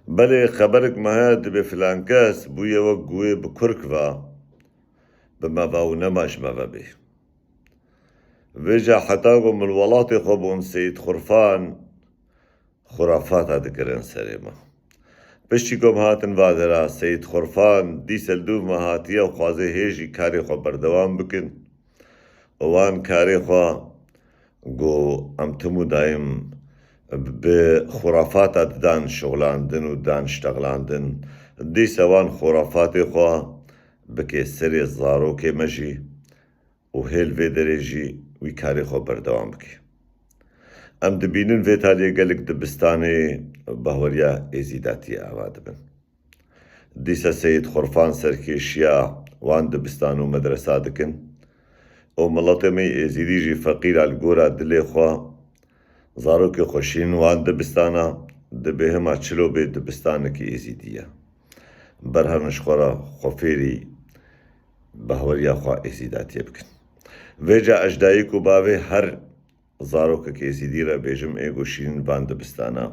بله خبرك ما دبي فلان كاس بويا وقوي بكركفا بما ونماش ما به ويجا حتاقو من الولاطي خبون سيد خرفان خرافات ذكرن سريما پشتیکم هاتن وادرا سید خرفان دی سلدوف مهاتیه و خوازه هیجی کاری خو بردوام بکن وان کاری خو گو امتمو دایم به خرافات دان شغلاندن و دان اشتغلاندن دی سوان خرافات خو بکه سری زارو که مجی و هیل وی درجی وی کاری خو بردوام بکی ام دبینن ویتالیه گلک دبستانه باوریا ازیداتی آواد بن دیسا سید خرفان سرکیشیا وان دبستانو مدرسه دکن او ملطمی ازیدی جی فقیر الگورا دلی خوا زارو که خوشین وان دبستانا دبه هما چلو به دبستانه کی ازیدیه برهنش خورا خفیری باوریا خوا ازیداتی بکن ویجا اجدایی کو باوه هر زارو که کسی دیره بیجم ایگو شین وان دبستانا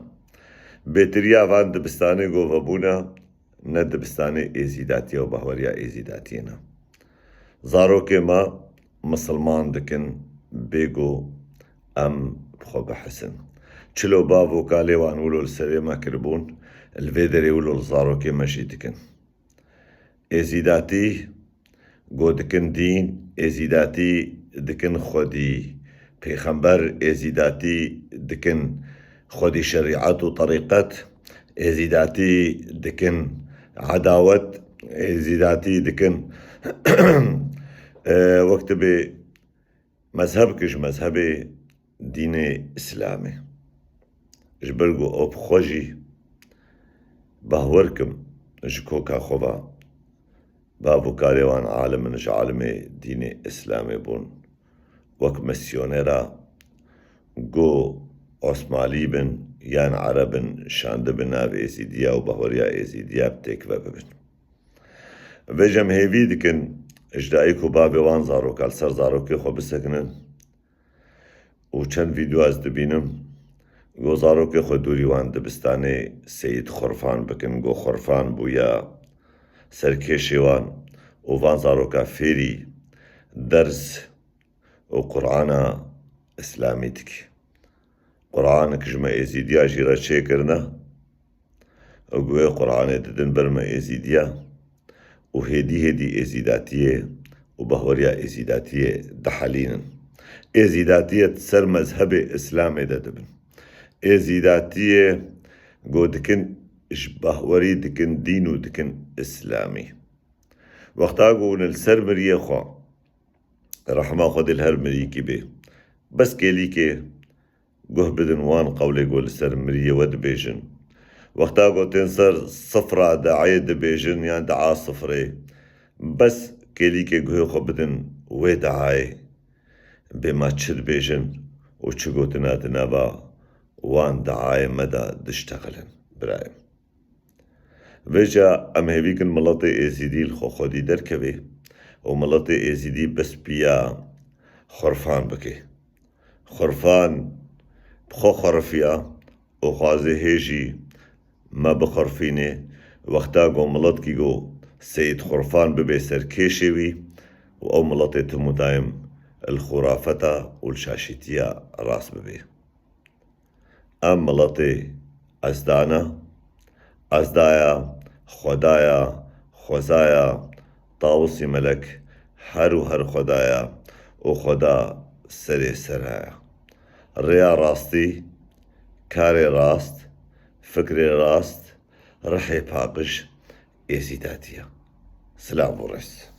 بهتریا وان دبستانه گو وبونا نه دبستانه ایزیداتی و باوریا ایزیداتی نه زارو که ما مسلمان دکن بیگو ام خو بحسن چلو باو کالی وان ولو السری ما کربون الویدری ولو الزارو که مشی دکن ایزیداتی گو دکن دین ایزیداتی دکن خودی پیغمبر ازیداتی دکن خودی شریعت و طریقت ازیداتی دکن عداوت ازیداتی دکن وقت به مذهب کش مذهب دین اسلامی جبرگو اوب خوشی باورکم جکو کا خوبا بابو کاریوان عالم نش عالم دین اسلامی بون وك مسيونيرا جو عثمالي بن يان عربن شاند بن ناف ايزيديا و بهوريا ايزيديا بتكفى ببن وجم هيفي دكن اجدائيكو بابي وان زارو كال سر زارو كي خو بسكنن و چند فيديو از دبينم گو زارو كي خو دوري وان دبستاني سيد خرفان بكن گو خرفان بويا سركيشي وان و وان زارو كا فيري درس و قرآن اسلامی تکی قرآن کجمع ایزیدیا جیرا چه کرنا و گوه قرآن ددن برمع ایزیدیا و هدی ایزیداتیه و بهوریا ایزیداتیه دحالینن ایزیداتیه سر مذهب اسلام ددبن ایزیداتیه گو دکن اش بهوری دکن دینو دکن اسلامی وقتا گون السر مریه خواه رحمه خود الهر مريكي به بس كيلي كي جه بدن وان قولي قول سر مريه ود بيجن وقتا قو تنسر صفرة دعاية دبيجن يعني دعا صفري بس كيلي كي جه خو بدن وي دعاي بما تشد بيجن وچگو تناتنا با وان دعاي مدى دشتغلن برايم ويجا ام هيبيكن ملطي ازيدي الخو خودي دركبه وملطي ازيدي بس بيا خرفان بكي خرفان بخو خرفيا وخازي هيجي ما بخرفيني وقتا قو ملط كي قو سيد خرفان ببي سركيشيوي او ملطي تمو دايم الخرافتا والشاشتيا راس ببي ام ملطي ازدانا ازدايا خدايا خوزايا طاوسی ملک هر و هر خدایا و خدا سر سرایا ریا راستی کار راست فکر راست رح پاقش ایزیداتیا سلام ورس